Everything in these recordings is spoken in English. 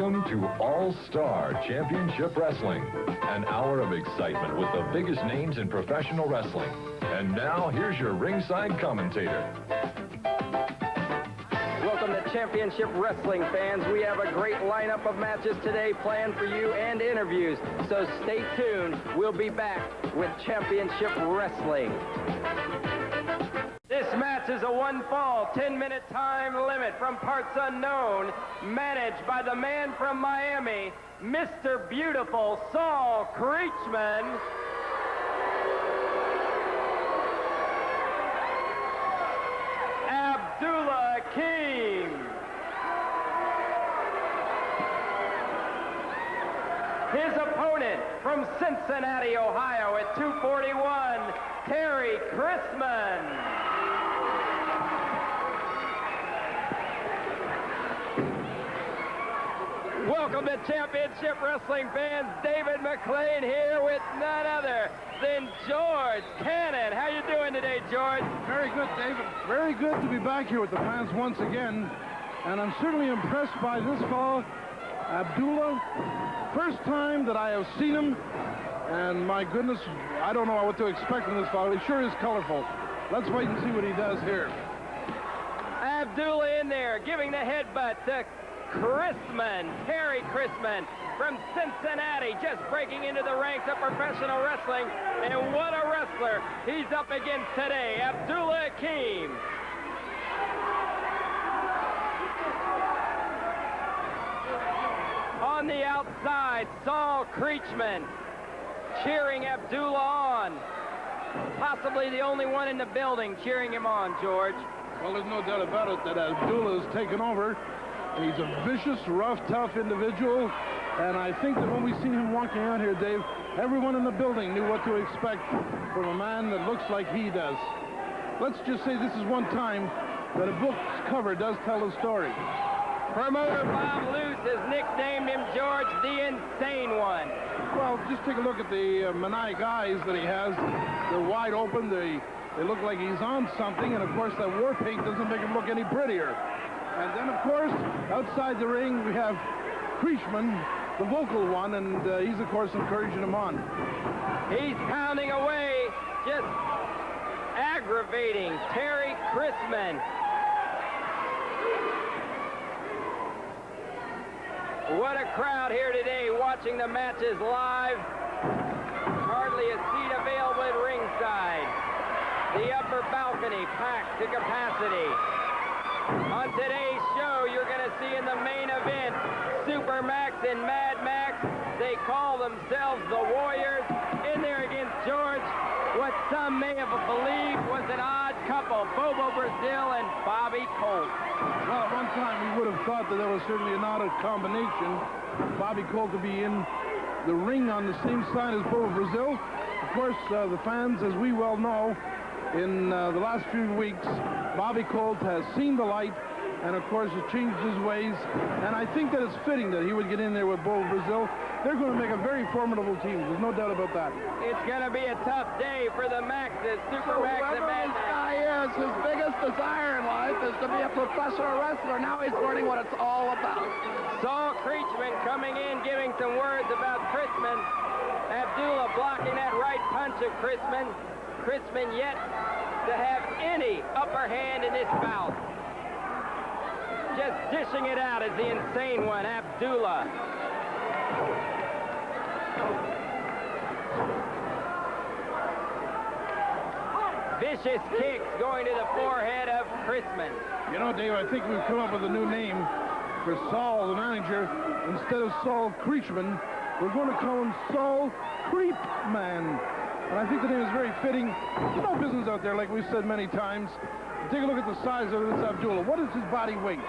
Welcome to All-Star Championship Wrestling, an hour of excitement with the biggest names in professional wrestling. And now, here's your ringside commentator. Welcome to Championship Wrestling, fans. We have a great lineup of matches today planned for you and interviews, so stay tuned. We'll be back with Championship Wrestling. This match is a one-fall, 10-minute time limit from parts unknown, managed by the man from Miami, Mr. Beautiful Saul Creechman. Abdullah King. His opponent from Cincinnati, Ohio at 241, Terry Chrisman. Welcome to Championship Wrestling, fans. David McLean here with none other than George Cannon. How you doing today, George? Very good, David. Very good to be back here with the fans once again. And I'm certainly impressed by this fellow, Abdullah. First time that I have seen him. And my goodness, I don't know what to expect from this fellow. He sure is colorful. Let's wait and see what he does here. Abdullah in there, giving the headbutt to Chrisman, Terry Chrisman from Cincinnati, just breaking into the ranks of professional wrestling. And what a wrestler he's up against today, Abdullah Akeem. On the outside, Saul Creechman cheering Abdullah on. Possibly the only one in the building cheering him on, George. Well, there's no doubt about it that Abdullah has taken over. He's a vicious, rough, tough individual. And I think that when we seen him walking out here, Dave, everyone in the building knew what to expect from a man that looks like he does. Let's just say this is one time that a book's cover does tell a story. Promoter Bob Luce has nicknamed him, George, the Insane One. Well, just take a look at the maniac eyes that he has. They're wide open. They look like he's on something. And, of course, that war paint doesn't make him look any prettier. And then, of course, outside the ring, we have Creechman, the vocal one, and he's, of course, encouraging him on. He's pounding away, just aggravating Terry Chrisman. What a crowd here today watching the matches live. Hardly a seat available at ringside. The upper balcony packed to capacity. On today's show, you're going to see in the main event, Super Max and Mad Max. They call themselves the Warriors. In there against George, what some may have believed was an odd couple, Bobo Brazil and Bobby Colt. Well, at one time, we would have thought that there was certainly an odd combination. Bobby Colt to be in the ring on the same side as Bobo Brazil. Of course, the fans, as we well know, in the last few weeks, Bobby Colt has seen the light and, of course, has changed his ways. And I think that it's fitting that he would get in there with Bobo Brazil. They're going to make a very formidable team. There's no doubt about that. It's going to be a tough day for the Maxes, Super Max and Mad Max. This guy is, his biggest desire in life is to be a professional wrestler. Now he's learning what it's all about. Saul Creechman coming in, giving some words about Chrisman. Abdullah blocking that right punch of Chrisman. Chrisman yet to have any upper hand in this bout. Just dishing it out as the Insane One, Abdullah. Vicious kicks going to the forehead of Chrisman. You know, Dave, I think we've come up with a new name for Saul, the manager. Instead of Saul Creechman, we're going to call him Saul Creepman. And I think the name is very fitting. There's no business out there, like we've said many times. Take a look at the size of this Abdullah. What is his body weight?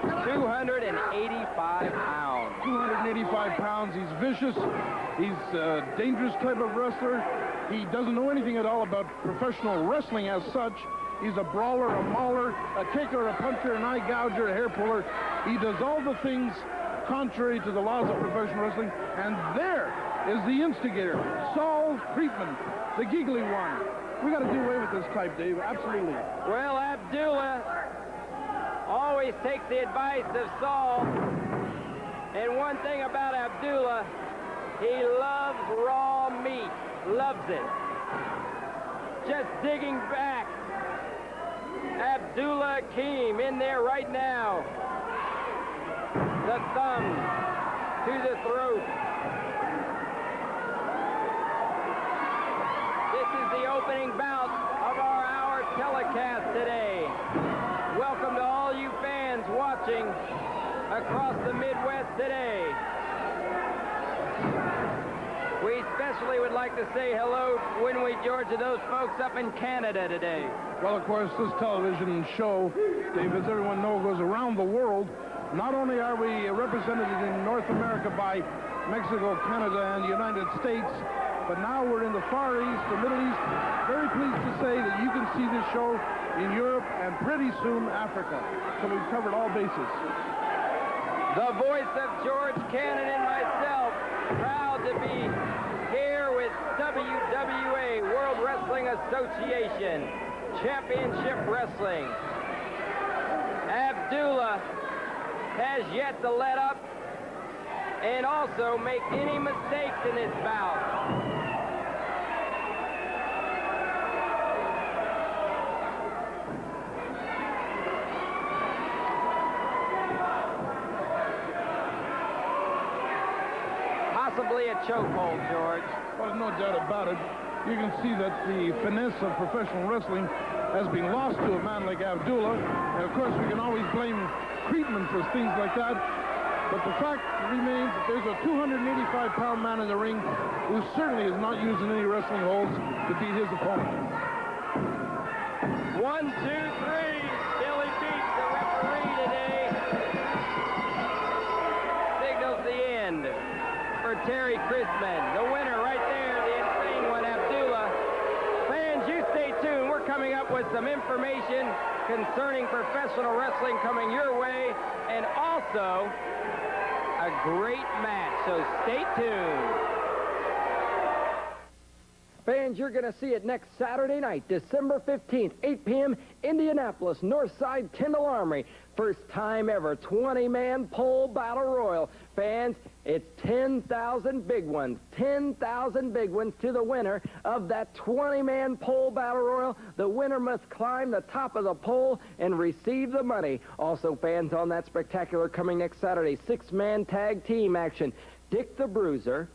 285 pounds. 285 pounds. He's vicious. He's a dangerous type of wrestler. He doesn't know anything at all about professional wrestling as such. He's a brawler, a mauler, a kicker, a puncher, an eye gouger, a hair puller. He does all the things contrary to the laws of professional wrestling. And there is the instigator, Saul Creepman, the giggly one. We got to do away with this type, Dave. Absolutely. Well, Abdullah always takes the advice of Saul And one thing about Abdullah, he loves raw meat, loves it. Just digging back. Abdullah Akeem in there right now. The thumb to the throat. This is the opening bout of our hour telecast today. Welcome to all you fans watching across the Midwest today. We especially would like to say hello, wouldn't we, George, to those folks up in Canada today. Well, of course, this television show, Dave, as everyone knows, goes around the world. Not only are we represented in North America by Mexico, Canada, and the United States, but now we're in the Far East, the Middle East. Very pleased to say that you can see this show in Europe and pretty soon Africa. So we've covered all bases. The voice of George Cannon and myself, proud to be here with WWA, World Wrestling Association, Championship Wrestling. Abdullah has yet to let up and also make any mistakes in this bout. Possibly a chokehold, George. Well, no doubt about it. You can see that the finesse of professional wrestling has been lost to a man like Abdullah. And of course, we can always blame treatment for things like that. But the fact remains that there's a 285-pound man in the ring who certainly is not using any wrestling holds to beat his opponent. 1, 2, 3. Billy beats the referee today. Signals the end for Terry Chrisman. The winner right there, the insane one, Abdullah. Fans, you stay tuned. We're coming up with some information concerning professional wrestling coming your way, and also a great match, so stay tuned. Fans, you're going to see it next Saturday night, December 15th, 8 p.m., Indianapolis, Northside Tyndall Armory. First time ever, 20-man pole battle royal. Fans, it's 10,000 big ones. 10,000 big ones to the winner of that 20-man pole battle royal. The winner must climb the top of the pole and receive the money. Also, fans, on that spectacular coming next Saturday, 6-man tag team action. Dick the Bruiser,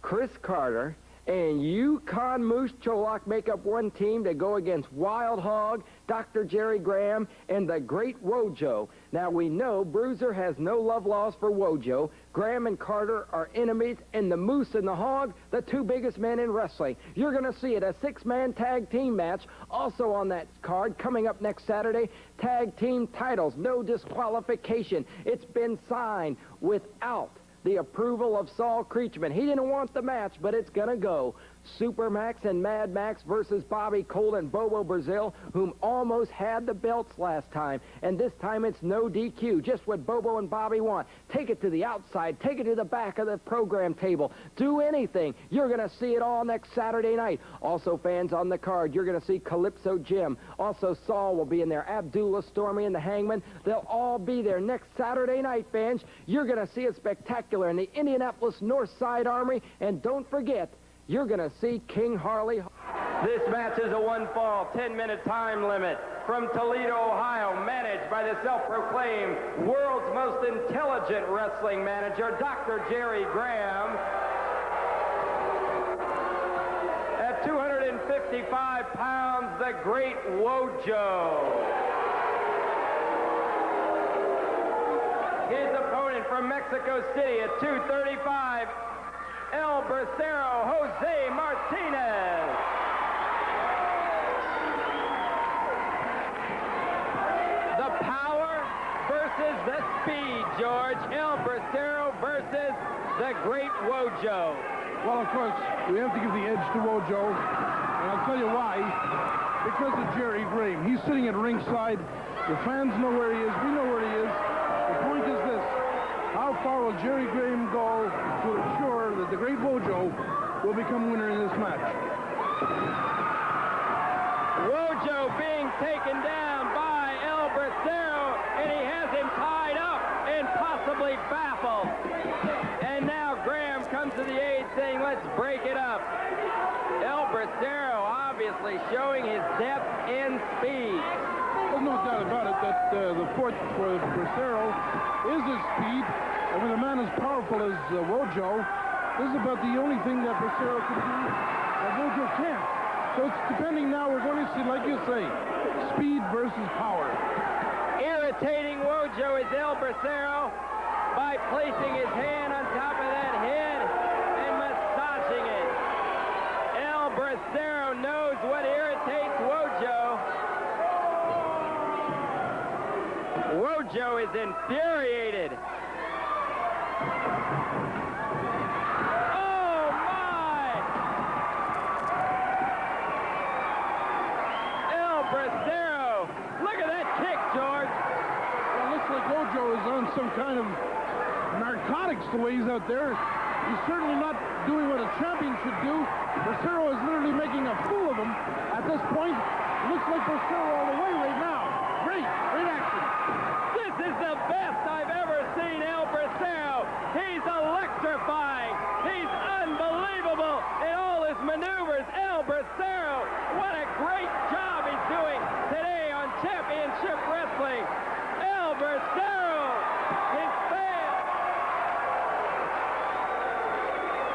Chris Carter, and Yukon Moose Cholak make up one team to go against Wild Hog, Dr. Jerry Graham, and the Great Wojo. Now, we know Bruiser has no love lost for Wojo. Graham and Carter are enemies, and the Moose and the Hog, the two biggest men in wrestling. You're going to see it, a 6-man tag team match. Also on that card, coming up next Saturday, tag team titles, no disqualification. It's been signed without the approval of Saul Creechman. He didn't want the match, but it's going to go. Supermax and Mad Max versus Bobby Cole and Bobo Brazil, whom almost had the belts last time. And this time it's no DQ, just what Bobo and Bobby want. Take it to the outside, take it to the back of the program table. Do anything. You're going to see it all next Saturday night. Also, fans, on the card, you're going to see Calypso Jim. Also, Saul will be in there. Abdullah, Stormy, and the Hangman. They'll all be there next Saturday night, fans. You're going to see it spectacular in the Indianapolis Northside Armory. And don't forget, you're going to see King Harley. This match is a one-fall, 10-minute time limit from Toledo, Ohio, managed by the self-proclaimed world's most intelligent wrestling manager, Dr. Jerry Graham. At 255 pounds, the Great Wojo. His opponent from Mexico City at 235, El Bracero Jose Martinez. The power versus the speed, George. El Bracero versus the Great Wojo. Well, of course, we have to give the edge to Wojo, and I'll tell you why. Because of Jerry Graham. He's sitting at ringside. The fans know where he is. We know where he is. The point is this. How far will Jerry Graham go to ensure that the Great Wojo will become winner in this match? Wojo being taken down by El Bracero and he has him tied up and possibly baffled. And now Graham comes to the aid saying, let's break it up. El Bracero obviously showing his depth and speed. There's no doubt about it that the fourth for Bracero is his speed. And with a man as powerful as Wojo, this is about the only thing that Bracero can do that Wojo can't. So it's depending now, we're going to see, like you say, speed versus power. Irritating Wojo is El Bracero by placing his hand on top of that head and massaging it. El Bracero knows what irritates Wojo. Wojo is infuriated. Oh, my! El Bracero. Look at that kick, George. Well, it looks like Wojo is on some kind of narcotics the way he's out there. He's certainly not doing what a champion should do. Bracero is literally making a fool of him at this point. It looks like Bracero all the way right now. Great action. This is the best I've ever seen El Bracero. He's electrifying. He's unbelievable in all his maneuvers. El Bracero, what a great job he's doing today on Championship Wrestling. El Bracero, his fans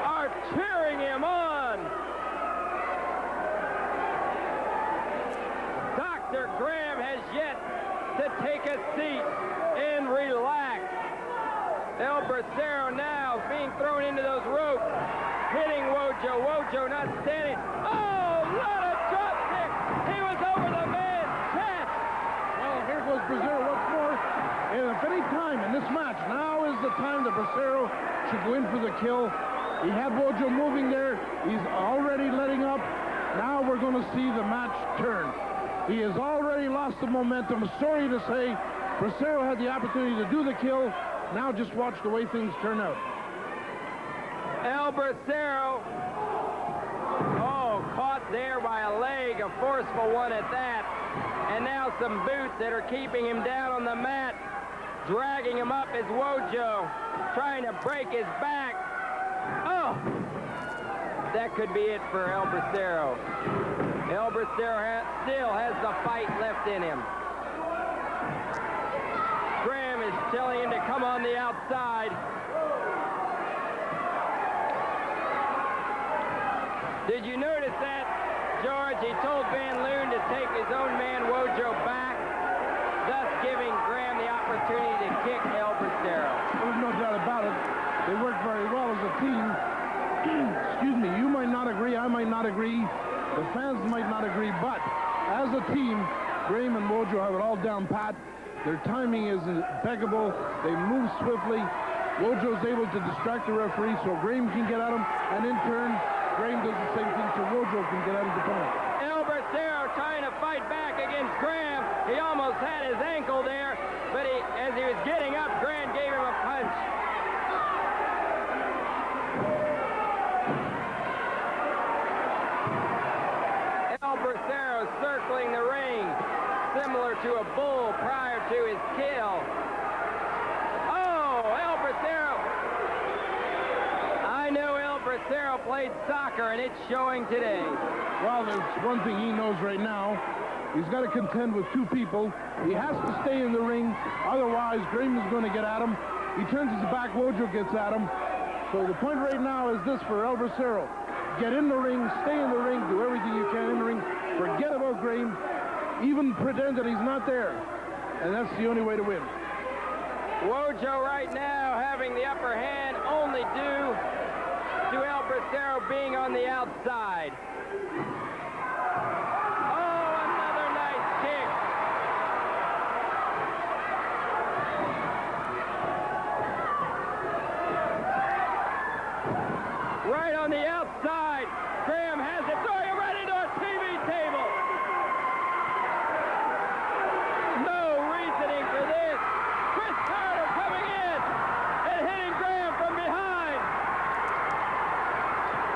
are cheering him on. Dr. Graham has yet to take a seat and relax. El Bracero now being thrown into those ropes, hitting Wojo. Wojo not standing. Oh, what a drop kick! He was over the man's chest. Well, here goes Bracero once more. And if any time in this match, now is the time that Bracero should go in for the kill. He had Wojo moving there. He's already letting up. Now we're going to see the match turn. He has already lost the momentum. Sorry to say, Bracero had the opportunity to do the kill. Now just watch the way things turn out. El Bracero, caught there by a leg, a forceful one at that. And now some boots that are keeping him down on the mat, dragging him up as Wojo, trying to break his back. Oh, that could be it for El Bracero. El Bracero still has the fight left in him. Graham is telling him to come on the outside. Did you notice that, George? He told Van Loon to take his own man Wojo back, thus giving Graham the opportunity to kick El Bracero. There's no doubt about it. They work very well as a team. Excuse me, you might not agree, I might not agree, the fans might not agree, but as a team, Graham and Wojo have it all down pat. Their timing is impeccable. They move swiftly. Wojo is able to distract the referee so Graham can get at him, and in turn, Graham does the same thing so Wojo can get at his opponent. El Bracero trying to fight back against Graham. He almost had his ankle there, but as he was getting up, Graham gave him a punch. El Bracero circling the ring, similar to a bull prior to his kill. Oh, El Bracero. I know El Bracero played soccer, and it's showing today. Well, there's one thing he knows right now. He's got to contend with two people. He has to stay in the ring. Otherwise, Graham is going to get at him. He turns his back, Wojo gets at him. So the point right now is this for El Bracero. Get in the ring, stay in the ring, do everything you can in the ring. Forget about Graham. Even pretend that he's not there. And that's the only way to win. Wojo right now having the upper hand, only due to El Bracero being on the outside. Oh, another nice kick. Right on the outside. Graham has it, throwing it right into a TV table. No reasoning for this. Chris Carter coming in and hitting Graham from behind.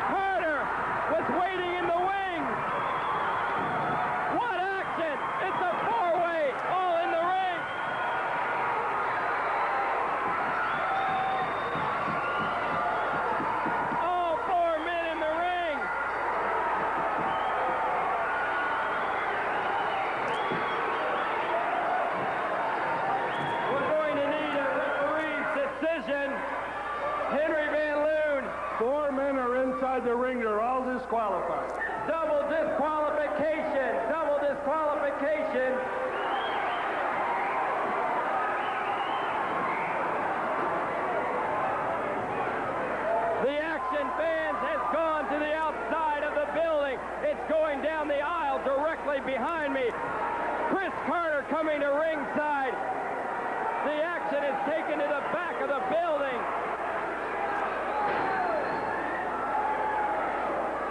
Carter was waiting in the wings. What action! It's a four-way, all in the ring. Loon. 4 men are inside the ring. They're all disqualified. Double disqualification. Double disqualification. The Action Fans has gone to the outside of the building. It's going down the aisle directly behind me. Chris Carter coming to ringside. The Action is taken to the back of the building.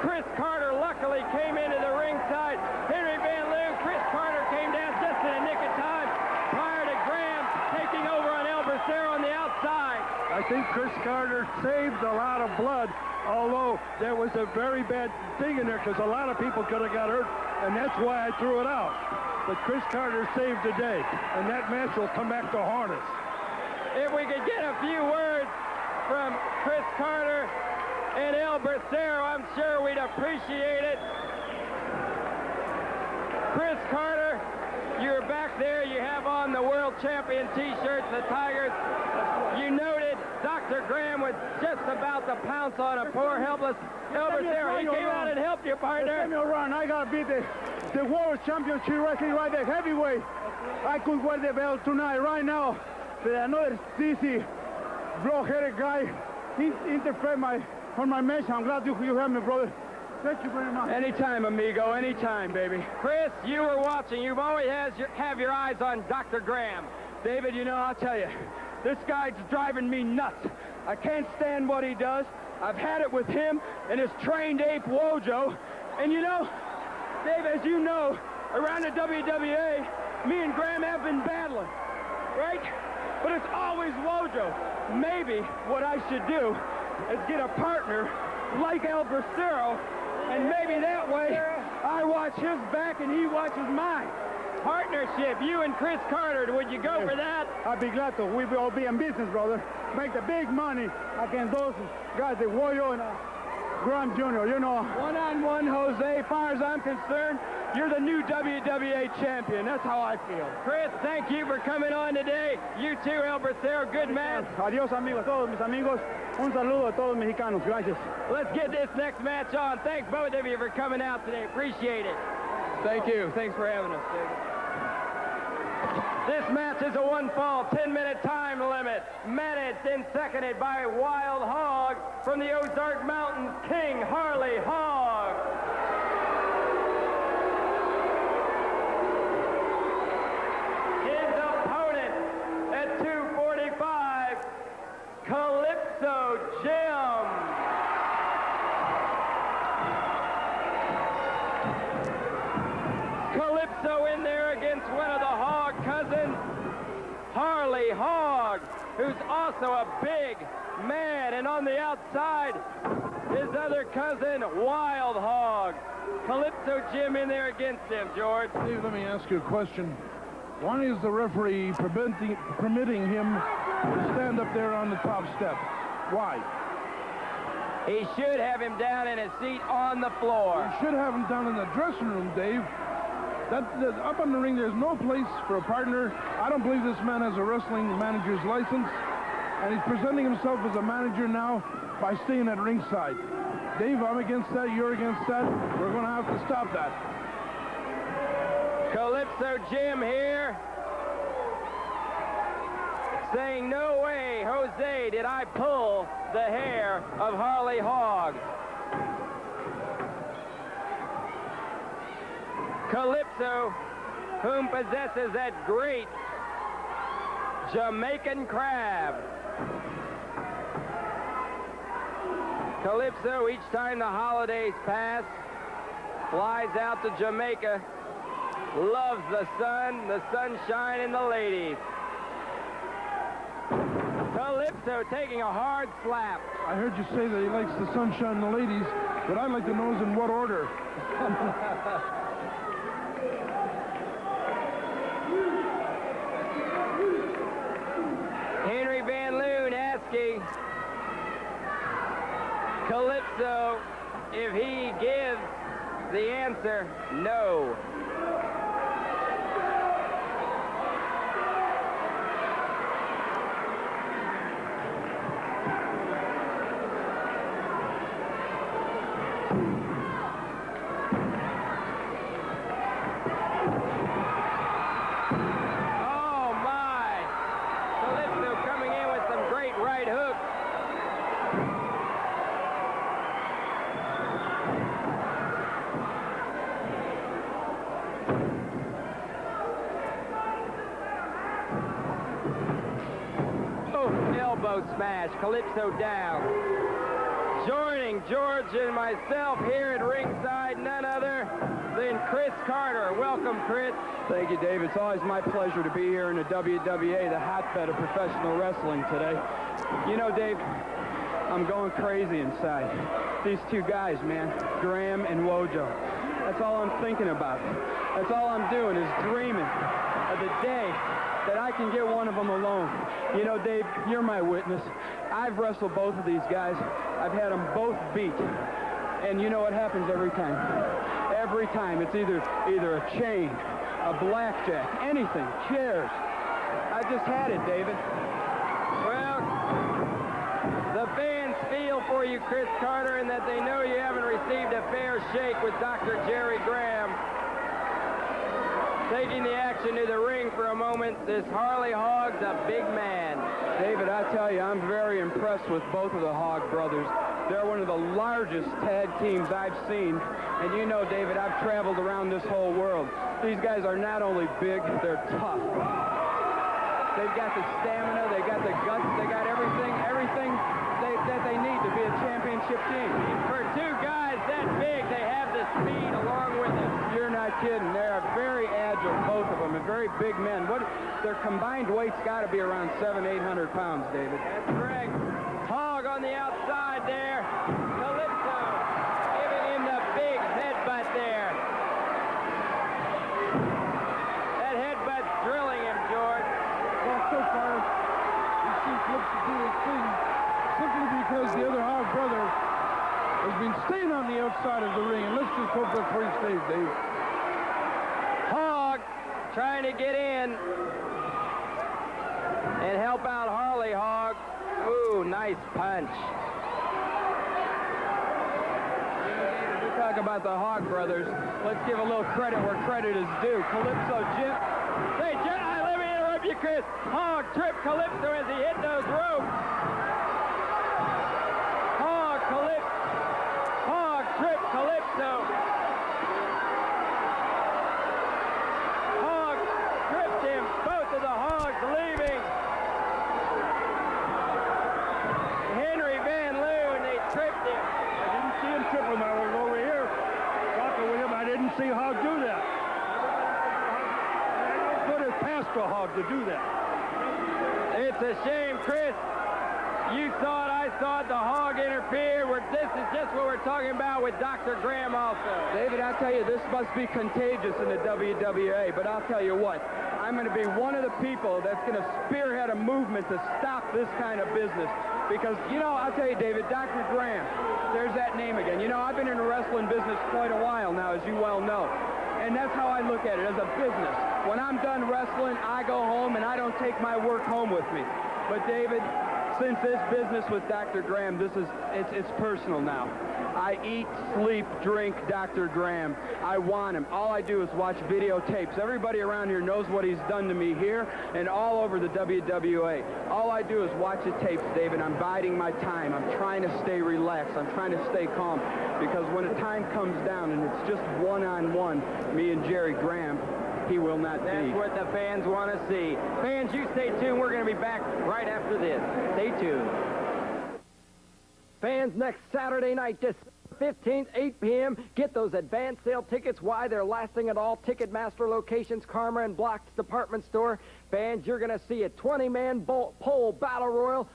Chris Carter luckily came into the ringside. Henry Van Loon, Chris Carter came down just in the nick of time prior to Graham taking over on El Bracero on the outside. I think Chris Carter saved a lot of blood, although there was a very bad thing in there because a lot of people could have got hurt, and that's why I threw it out. But Chris Carter saved the day, and that match will come back to haunt us. If we could get a few words from Chris Carter and El Bracero, I'm sure we'd appreciate it. Chris Carter, you're back there. You have on the world champion t-shirts, the Tigers. You noted Dr. Graham was just about to pounce on a poor, helpless El Bracero. He came out and helped you, partner. Run. I got to beat the World Championship Wrestling right there, heavyweight. I could wear the belt tonight, right now. But another sissy, blow-headed guy, he interfered on my match. I'm glad you have me, brother. Thank you very much. Anytime, amigo. Anytime, baby. Chris, you were watching. You've always have your eyes on Dr. Graham. David, you know, I'll tell you, this guy's driving me nuts. I can't stand what he does. I've had it with him and his trained ape Wojo. And you know, Dave, as you know, around the WWA, me and Graham have been battling, right? But it's always Wojo. Maybe what I should do is get a partner like El Bracero, and maybe that way I watch his back and he watches mine. Partnership, you and Chris Carter, would you go for that? I'd be glad to. We will be in business, brother. Make the big money against those guys, the Wojo and Graham Jr., you know. One-on-one, Jose, as far as I'm concerned, you're the new WWA champion. That's how I feel. Chris, thank you for coming on today. You too, El Bracero. Good match. Adios, amigos. Todos mis amigos. Un saludo a todos mexicanos. Gracias. Let's get this next match on. Thanks both of you for coming out today. Appreciate it. Thank you. Thanks for having us, David. This match is a one-fall, 10-minute time limit. Managed and seconded by Wild Hog from the Ozark Mountains, King Harley Hog. His opponent at 245, Calypso Jim. Calypso in there against one of the Hog cousins, Harley Hog, who's also a big man, and on the outside, his other cousin, Wild Hog. Calypso Jim in there against him, George. Steve, let me ask you a question. Why is the referee permitting him to stand up there on the top step? Why? He should have him down in his seat on the floor. You should have him down in the dressing room, Dave. Up on the ring, there's no place for a partner. I don't believe this man has a wrestling manager's license, and he's presenting himself as a manager now by staying at ringside. Dave, I'm against that. You're against that. We're going to have to stop that. Calypso Jim here, saying, no way, Jose, did I pull the hair of Harley Hog. Calypso, whom possesses that great Jamaican crab. Calypso, each time the holidays pass, flies out to Jamaica, loves the sun, the sunshine, and the ladies. Calypso taking a hard slap. I heard you say that he likes the sunshine and the ladies, but I'd like to know is in what order. Henry Van Loon asking Calypso if he gives the answer no. Oh, my. Calypso coming in with some great right hooks. Oh, elbow smash. Calypso down. Joining George and myself here at ringside, none other than Chris Carter. Welcome, Chris. Thank you, Dave. It's always my pleasure to be here in the WWA, the hotbed of professional wrestling today. You know, Dave, I'm going crazy inside. These two guys, man, Graham and Wojo. That's all I'm thinking about. That's all I'm doing is dreaming of the day that I can get one of them alone. You know, Dave, you're my witness. I've wrestled both of these guys. I've had them both beat. And you know what happens every time? Every time it's either a chain, a blackjack, anything, chairs. I just had it, David. Well, the fans feel for you, Chris Carter, and that they know you haven't received a fair shake with Dr. Jerry Graham. Taking the action to the ring for a moment, this Harley Hogg's a big man. David, I tell you, I'm very impressed with both of the Hogg brothers. They're one of the largest tag teams I've seen. And you know, David, I've traveled around this whole world. These guys are not only big, they're tough. They've got the stamina, they've got the guts, they got everything that they need to be a championship team. For two guys that big, they have the speed along with them. You're not kidding. They are very agile, both of them, and very big men. Their combined weight's got to be around 700-800 pounds, David. That's correct. Hogg on the outside there. Calypso giving him the big headbutt there. That headbutt's drilling him, George. Well, so far, he seems to do his thing simply because the other Hogg brother has been staying on the outside of the ring, and let's just hope that's where he stays, Dave. Hogg trying to get in and help out Harley Hogg. Ooh, nice punch. We talk about the Hogg brothers. Let's give a little credit where credit is due. Calypso, Jim. Hey, let me interrupt you, Chris. Hogg tripped Calypso as he hit those ropes. Hogg tripped Calypso. Hogg tripped him. Both of the Hoggs leaving. Henry Van Loon, they tripped him. I didn't see him trip him. I was over here talking with him. I didn't see Hogg do that. I don't put it past a Hogg to do that. It's a shame, Chris. You saw it, I saw it, the Hogg interfered. This is just what we're talking about with Dr. Graham also. David, I tell you, this must be contagious in the WWA, but I'll tell you what, I'm going to be one of the people that's going to spearhead a movement to stop this kind of business. Because, you know, I'll tell you, David, Dr. Graham, there's that name again. You know, I've been in the wrestling business quite a while now, as you well know. And that's how I look at it, as a business. When I'm done wrestling, I go home and I don't take my work home with me. But, David, since this business with Dr. Graham, it's personal now. I eat, sleep, drink Dr. Graham. I want him. All I do is watch videotapes. Everybody around here knows what he's done to me here and all over the WWA. All I do is watch the tapes, David. I'm biding my time. I'm trying to stay relaxed. I'm trying to stay calm. Because when the time comes down and it's just one-on-one, me and Jerry Graham, he will not be. That's what the fans want to see. Fans, you stay tuned. We're going to be back right after this. Stay tuned. Fans, next Saturday night, December 15th, 8 p.m. Get those advance sale tickets. Why? They're lasting at all Ticketmaster locations, Karma and Block's department store. Fans, you're going to see a 20-man pole battle royal.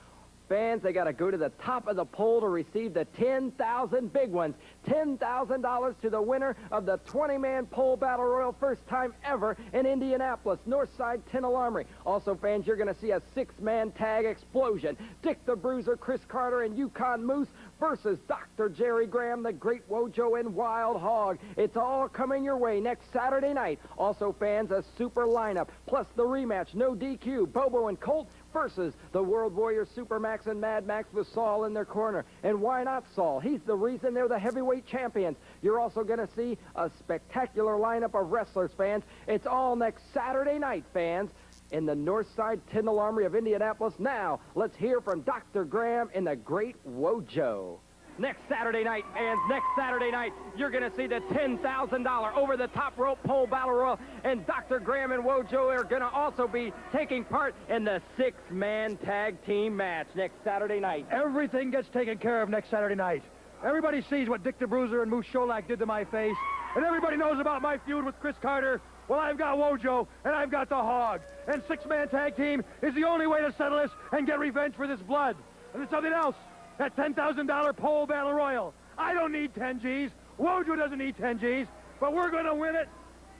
Fans, they got to go to the top of the pole to receive the 10,000 big ones. $10,000 to the winner of the 20-man pole battle royal, first time ever in Indianapolis, Northside Tinnell Armory. Also, fans, you're going to see a 6-man tag explosion. Dick the Bruiser, Chris Carter, and Yukon Moose versus Dr. Jerry Graham, the Great Wojo, and Wild Hog. It's all coming your way next Saturday night. Also, fans, a super lineup, plus the rematch, no DQ, Bobo and Colt versus the World Warrior Supermax and Mad Max with Saul in their corner. And why not Saul? He's the reason they're the heavyweight champions. You're also going to see a spectacular lineup of wrestlers, fans. It's all next Saturday night, fans, in the Northside Tyndall Armory of Indianapolis. Now, let's hear from Dr. Graham in the Great Wojo. Next Saturday night, fans, next Saturday night, you're going to see the $10,000 over-the-top rope pole battle royal, and Dr. Graham and Wojo are going to also be taking part in the 6-man tag team match next Saturday night. Everything gets taken care of next Saturday night. Everybody sees what Dick the Bruiser and Moose Sholak did to my face, and everybody knows about my feud with Chris Carter. Well, I've got Wojo, and I've got the Hog, and 6-man tag team is the only way to settle this and get revenge for this blood. And there's something else. That $10,000 pole battle royal. I don't need 10 G's. Wojo doesn't need 10 G's. But we're going to win it.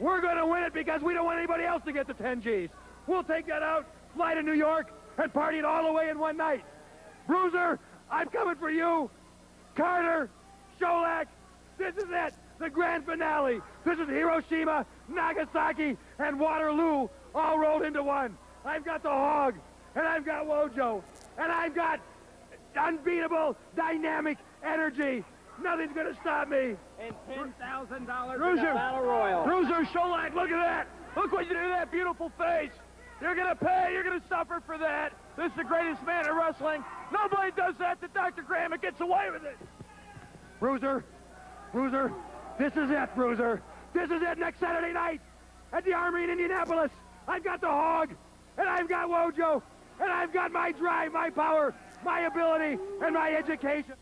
We're going to win it because we don't want anybody else to get the 10 G's. We'll take that out, fly to New York, and party it all away in one night. Bruiser, I'm coming for you. Carter, Sholak, this is it. The grand finale. This is Hiroshima, Nagasaki, and Waterloo all rolled into one. I've got the Hog, and I've got Wojo, and I've got unbeatable, dynamic energy. Nothing's going to stop me. And $10,000 in the Bruiser, battle royal. Bruiser, Sholak, look at that. Look what you do to that beautiful face. You're going to pay. You're going to suffer for that. This is the greatest man in wrestling. Nobody does that to Dr. Graham and gets away with it. Bruiser, this is it, Bruiser. This is it next Saturday night at the Armory in Indianapolis. I've got the Hog, and I've got Wojo, and I've got my drive, my power, my ability, and my education.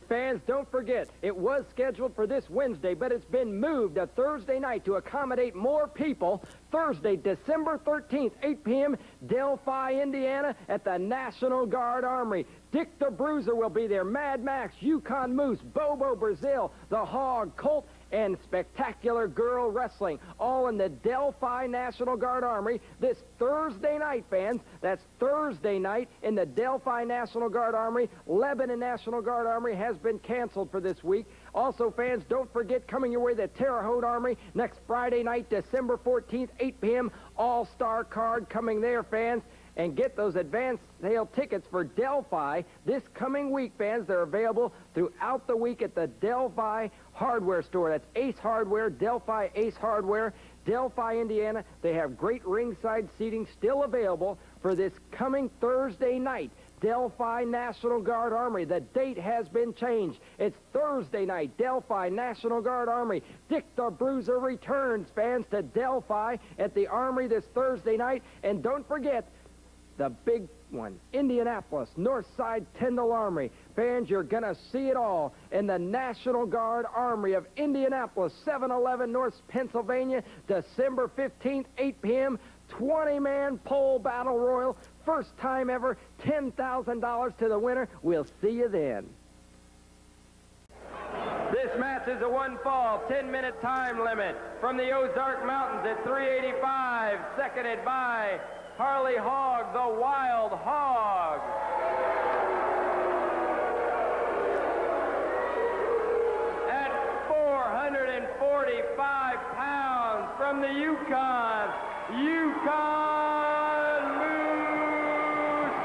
Fans, don't forget, it was scheduled for this Wednesday, but it's been moved to Thursday night to accommodate more people. Thursday, December 13th, 8 p.m., Delphi, Indiana, at the National Guard Armory. Dick the Bruiser will be there. Mad Max, Yukon Moose, Bobo Brazil, the Hog, Colt, and Spectacular Girl Wrestling, all in the Delphi National Guard Armory this Thursday night, fans. That's Thursday night in the Delphi National Guard Armory. Lebanon National Guard Armory has been canceled for this week. Also, fans, don't forget, coming your way, the Terre Haute Armory next Friday night, December 14th, 8 p.m. All-Star card coming there, fans. And get those advance sale tickets for Delphi this coming week, fans. They're available throughout the week at the Delphi Hardware Store. That's Ace Hardware, Delphi Ace Hardware, Delphi, Indiana. They have great ringside seating still available for this coming Thursday night. Delphi National Guard Armory. The date has been changed. It's Thursday night, Delphi National Guard Armory. Dick the Bruiser returns, fans, to Delphi at the Armory this Thursday night. And don't forget, the big one, Indianapolis, Northside Tyndall Armory. Fans, you're going to see it all in the National Guard Armory of Indianapolis, 711 North Pennsylvania, December 15th, 8 p.m., 20-man pole battle royal. First time ever, $10,000 to the winner. We'll see you then. This match is a one-fall, 10-minute time limit from the Ozark Mountains at 385, seconded by Harley Hog, the Wild Hog. At 445 pounds from the Yukon Moose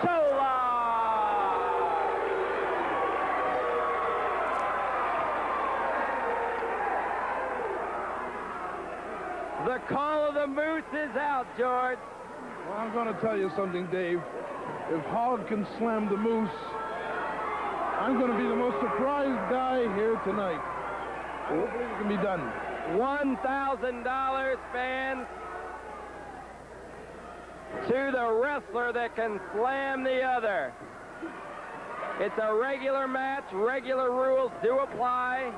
Chola. The call of the Moose is out, George. Well, I'm going to tell you something, Dave. If Hog can slam the Moose, I'm going to be the most surprised guy here tonight. I don't believe it can be done. $1,000, fans, to the wrestler that can slam the other. It's a regular match. Regular rules do apply.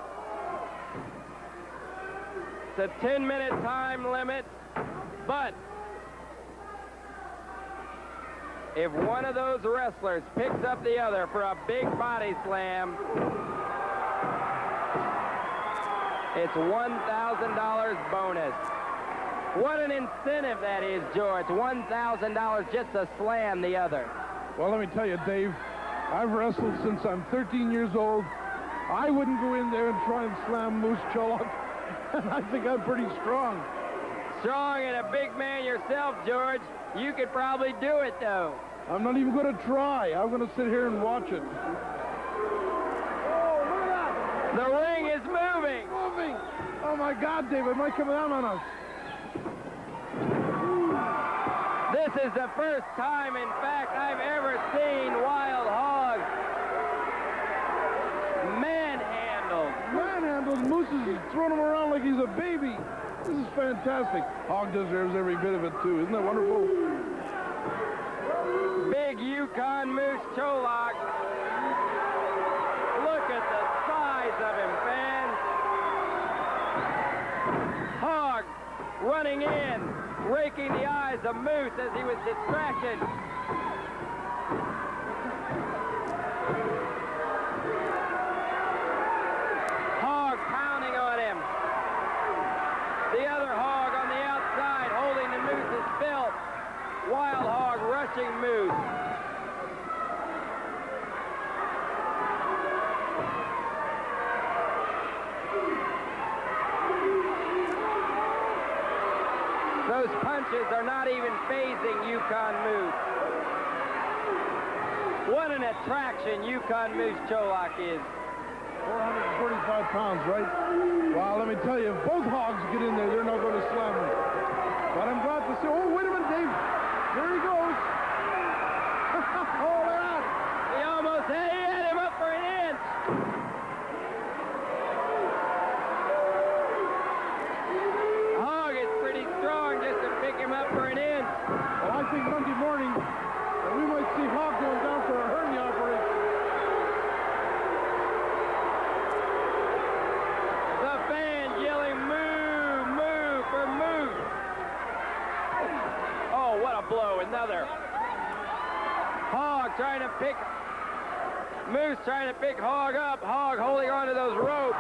It's a 10-minute time limit, but if one of those wrestlers picks up the other for a big body slam, it's $1,000 bonus. What an incentive that is, George. $1,000 just to slam the other. Well, let me tell you, Dave, I've wrestled since I'm 13 years old. I wouldn't go in there and try and slam Moose Cholok, and I think I'm pretty strong. strong and a big man yourself, George. You could probably do it, though. I'm not even going to try. I'm going to sit here and watch it. Oh, look at that. The ring is moving. Moving. Oh, my God, Dave, it might come down on us. This is the first time, in fact, I've ever seen Wild Hog manhandled. Manhandled. Moose is throwing him around like he's a baby. This is fantastic. Hog deserves every bit of it, too. Isn't that wonderful? Big Yukon Moose Cholak. Look at the size of him, fans. Hog running in, raking the eyes of Moose as he was distracted. Hog pounding on him. The other hog on the outside holding the Moose's belt. Wild Hog rushing Moose. Those punches are not even phasing Yukon Moose. What an attraction Yukon Moose Cholak is. 445 pounds, right? Well, let me tell you, if both hogs get in there, they're not going to slam him. But I'm glad to see. Oh, wait a minute, Dave. Here he goes. Oh, look at that. He almost had him up for an inch. Hog is pretty strong just to pick him up for an inch. Well, I think Monday morning that we might see Hog going down for a hernia operation. The fans yelling, moo, moo for Moose. Oh, what a blow, another. Hog trying to pick, Moose trying to pick Hog up. Hog holding on to those ropes.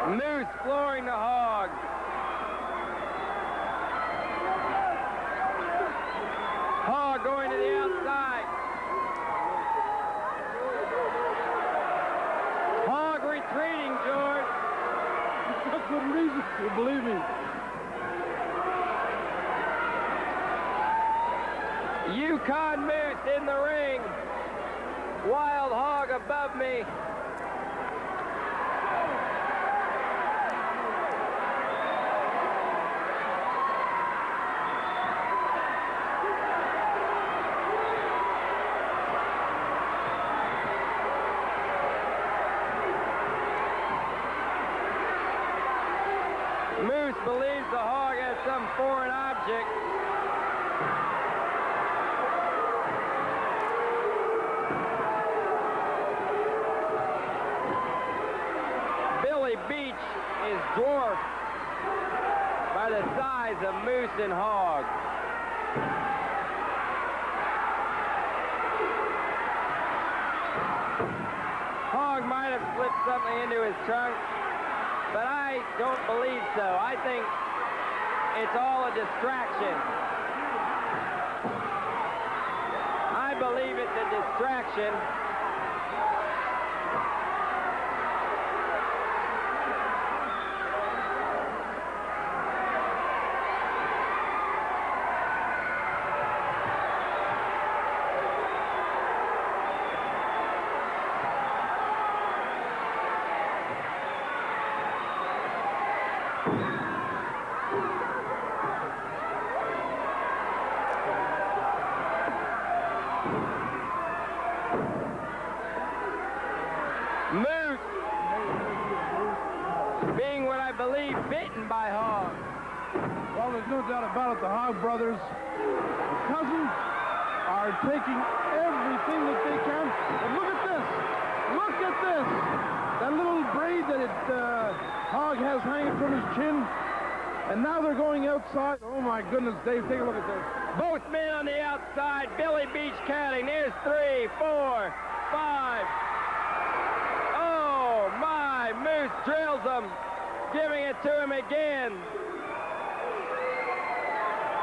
Moose flooring the Hog. Hog going to the outside. Hog retreating, George. That's good reason, you believe me. Yukon Moose in the ring. Wild Hog above me. Moose believes the Hog has some foreign object. Billy Beach is dwarfed by the size of Moose and Hog. Hog might have slipped something into his trunk, but I don't believe so. I think it's all a distraction. I believe it's a distraction. Moose being what I believe bitten by Hog. Well, there's no doubt about it. The Hog brothers, the cousins, are taking everything that they can. And look at this. Look at this. That little braid that Hog has hanging from his chin. And now they're going outside. Oh, my goodness, Dave, take a look at this. Both men on the outside. Billy Beach counting. There's 3, 4, 5. Oh, my. Moose drills him. Giving it to him again.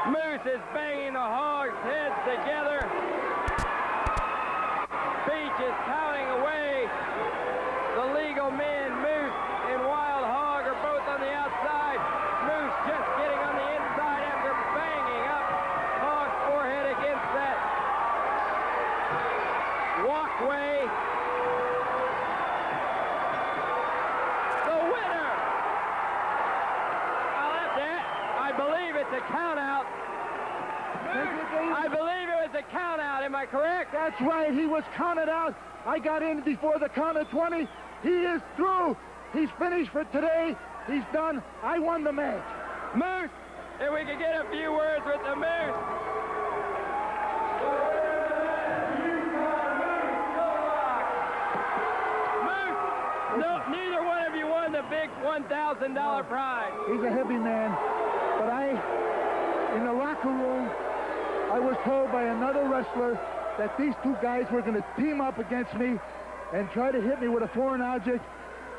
Moose is banging the Hog's heads together. Beach is counting away. The legal men, Moose and Wild Hog, are both on the outside. Moose just getting on the inside after banging up Hog's forehead against that walkway. The winner! Oh, that's it. I believe it's a count out. I believe it was a count out. Am I correct? That's right. He was counted out. I got in before the count of 20. He is through. He's finished for today. He's done. I won the match. Moose, if we could get a few words with the Moose. Moose, no, neither one of you won the big $1,000 prize. He's a heavy man. But in the locker room, I was told by another wrestler that these two guys were going to team up against me and try to hit me with a foreign object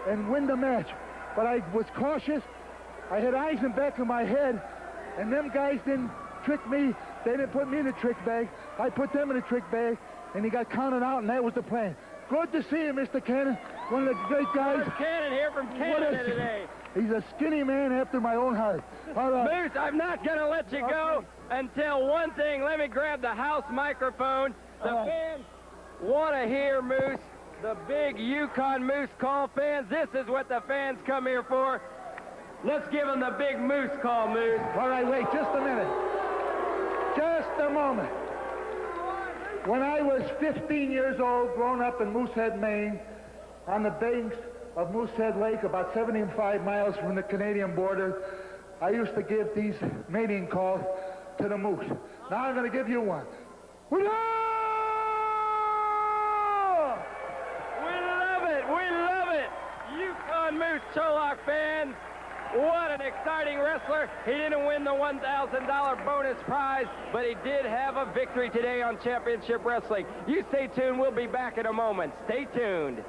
and win the match. But I was cautious. I had eyes in the back of my head, and them guys didn't trick me. They didn't put me in a trick bag. I put them in a trick bag, and he got counted out, and that was the plan. Good to see you, Mr. Cannon. One of the great guys. George Cannon here from Canada today. He's a skinny man after my own heart. All right. Moose, I'm not going to let you go until one thing. Let me grab the house microphone. The fans want to hear Moose. The big Yukon Moose Call fans. This is what the fans come here for. Let's give them the big Moose Call, Moose. All right, wait just a minute. Just a moment. When I was 15 years old, grown up in Moosehead, Maine, on the banks of Moosehead Lake, about 75 miles from the Canadian border, I used to give these mating calls to the moose. Now I'm going to give you one. We love it. We love it. Yukon Moose Cholak fans. What an exciting wrestler. He didn't win the $1,000 bonus prize, but he did have a victory today on Championship Wrestling. You stay tuned. We'll be back in a moment. Stay tuned.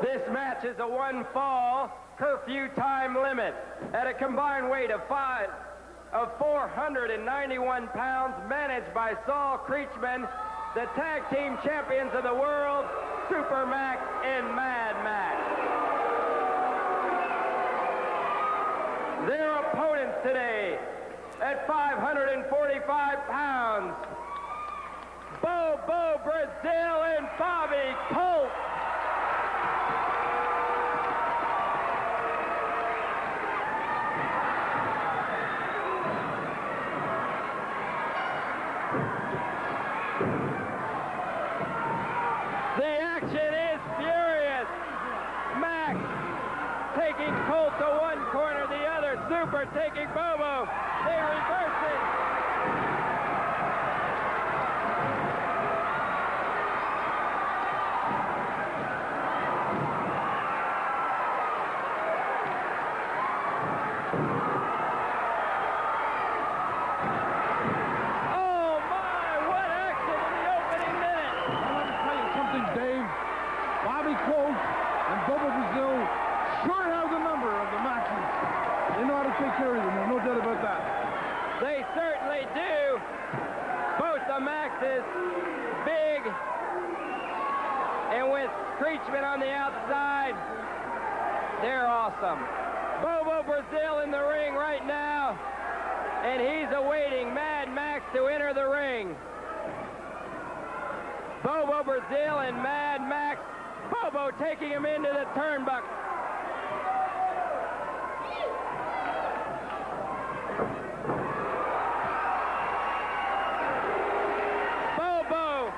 This match is a one-fall curfew time limit at a combined weight of 491 pounds, managed by Saul Creechman, the tag team champions of the world, Super Max and Mad Max. Their opponents today at 545 pounds, Bobo Brazil and Bobby Colt. The action is furious. Max taking Colt to one corner, the other. Super taking Bobo. They reverse it. Oh my, what action in the opening minute. Let me tell you something, Dave. Bobby Colt and Bobo Brazil sure have the number of the Maxes. They know how to take care of them. There's no doubt about that. They certainly do. Both the Maxes, big, and with Creechman on the outside, they're awesome. Bobo Brazil in the ring right now, and he's awaiting Mad Max to enter the ring. Bobo Brazil and Mad Max. Bobo taking him into the turnbuckle. Bobo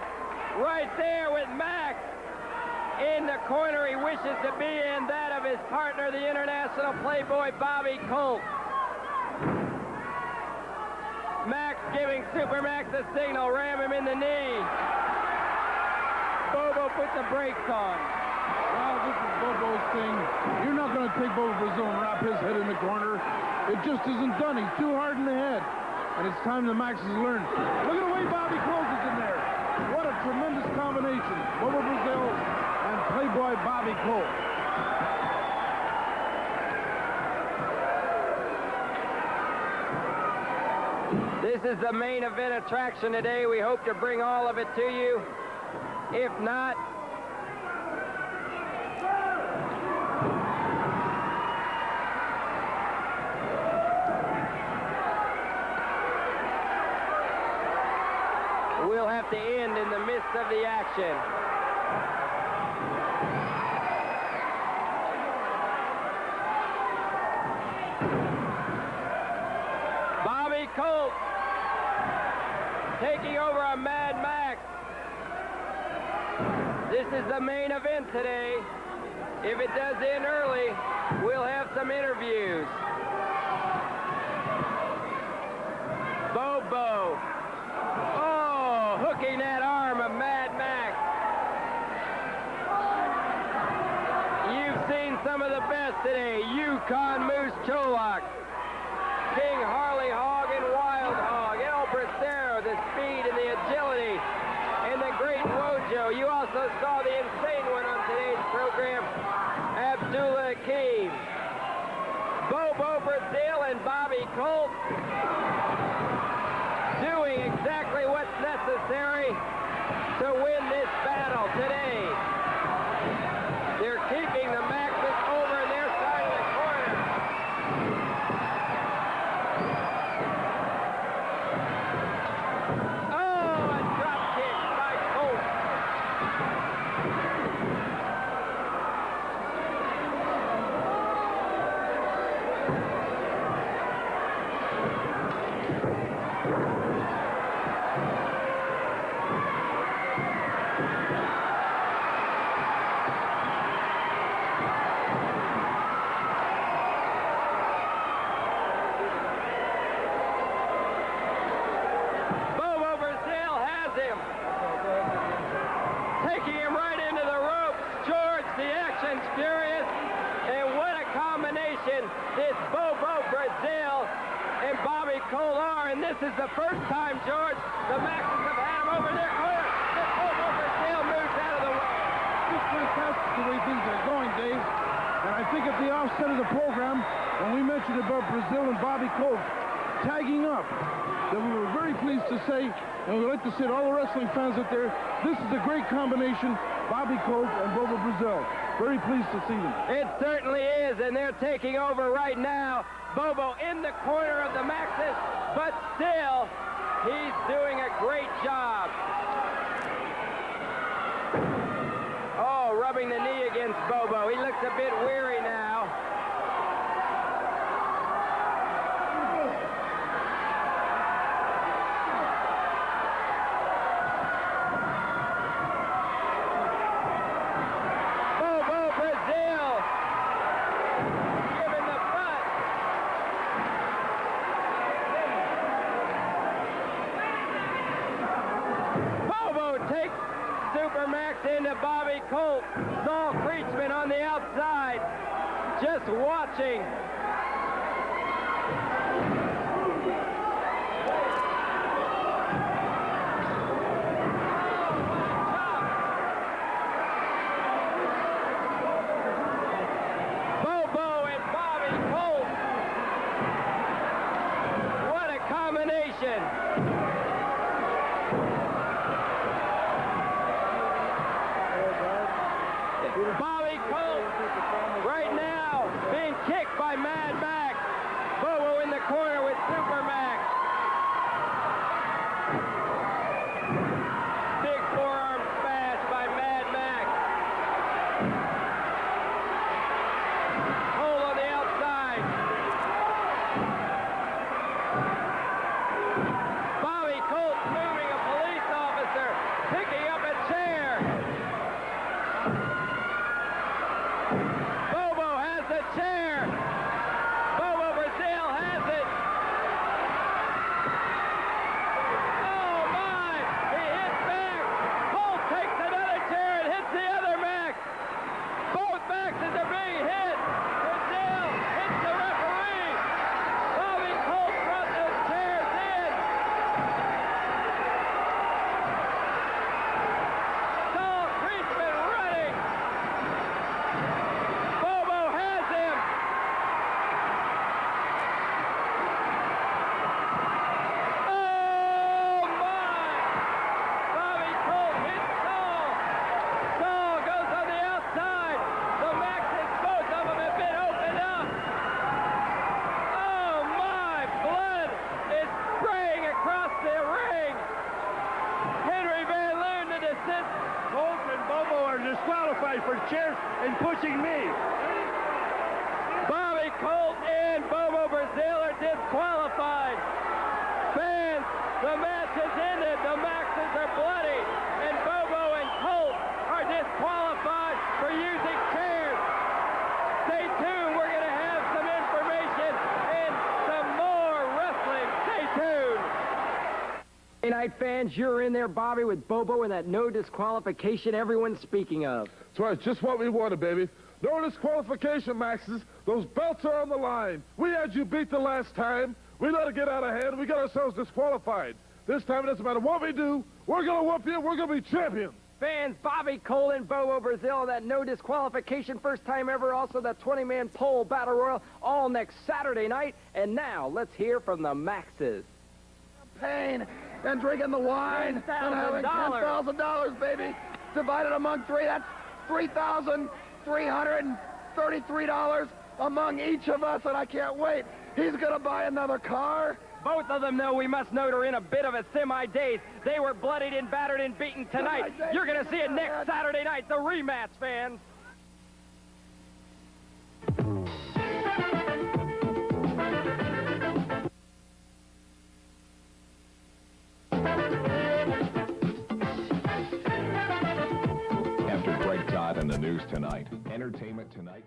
right there with Max in the corner he wishes to be in, that of his partner, the international playboy Bobby Colt. Max giving Super Max a signal, ram him in the knee. Bobo put the brakes on. Well, this is Bobo's thing. You're not going to take Bobo Brazil and wrap his head in the corner. It just isn't done. He's too hard in the head. And it's time the Maxes learn. Look at the way Bobby closes in there. What a tremendous combination. Bobo Brazil and Playboy Bobby Colt. This is the main event attraction today. We hope to bring all of it to you. If not, we'll have to end in the midst of the action. Bobby Colt taking over a Mad Max. This is the main event today. If it does end early, we'll have some interviews. Bobo. Oh, hooking that arm of Mad Max. You've seen some of the best today. Yukon Moose Cholak, King Harley Hog and Wild Hog, El Bracero, the speed and the agility, and the great Wojo. You also saw the insane one on today's program, Abdullah Hakim. Bobo Brazil and Bobby Colt doing exactly what's necessary to win this battle today. They're keeping the Maxes over in their side of the corner. Oh, a drop kick by Colt. Bobo Brazil has him. Taking him right into the ropes. George, the action's furious. And what a combination this Bobo Brazil and Bobby Colt are. And this is the first time, George, the Maxes have had him over their corner. The Bobo Brazil moves out of the way. It's fantastic the way things are going, Dave. And I think at the offset of the program, when we mentioned about Brazil and Bobby Colt tagging up, that we were very pleased to say, and we'd like to say to all the wrestling fans out there, this is a great combination, Bobby Colt and Bobo Brazil. Very pleased to see them. It certainly is, and they're taking over right now. Bobo in the corner of the Maxes, but still, he's doing a great job. Oh, rubbing the knee against Bobo. He looks a bit weary now. Bobo Brazil giving the front. Bobo takes Supermax into Bobby Colt. Saul Creechman on the outside, just watching. Bobo and Bobby Colt. What a combination. Bobby Colt right now being kicked by Matt chair and pushing me. Bobby Colt and Bobo Brazil are disqualified. Fans, the match has ended. The Maxes are bloody, and Bobo and Colt are disqualified for using chairs. Stay tuned. We're going to have some information and some more wrestling. Stay tuned. Hey, night fans, you're in there, Bobby, with Bobo and that no disqualification everyone's speaking of. That's right, just what we wanted, baby. No disqualification, Maxes. Those belts are on the line. We had you beat the last time. We let it get out of hand. We got ourselves disqualified. This time, it doesn't matter what we do. We're going to whoop you. We're going to be champions. Fans, Bobby Cole and Bobo Brazil, that no disqualification, first time ever, also that 20-man pole battle royal, all next Saturday night. And now, let's hear from the Maxes. Pain and drinking the wine and having $10,000, baby, divided among three. That's $3,333 among each of us, and I can't wait. He's going to buy another car. Both of them, though, we must note, are in a bit of a semi-daze. They were bloodied and battered and beaten tonight. You're going to see it next Saturday night, the rematch, fans. After Greg Todd and the news tonight, Entertainment Tonight.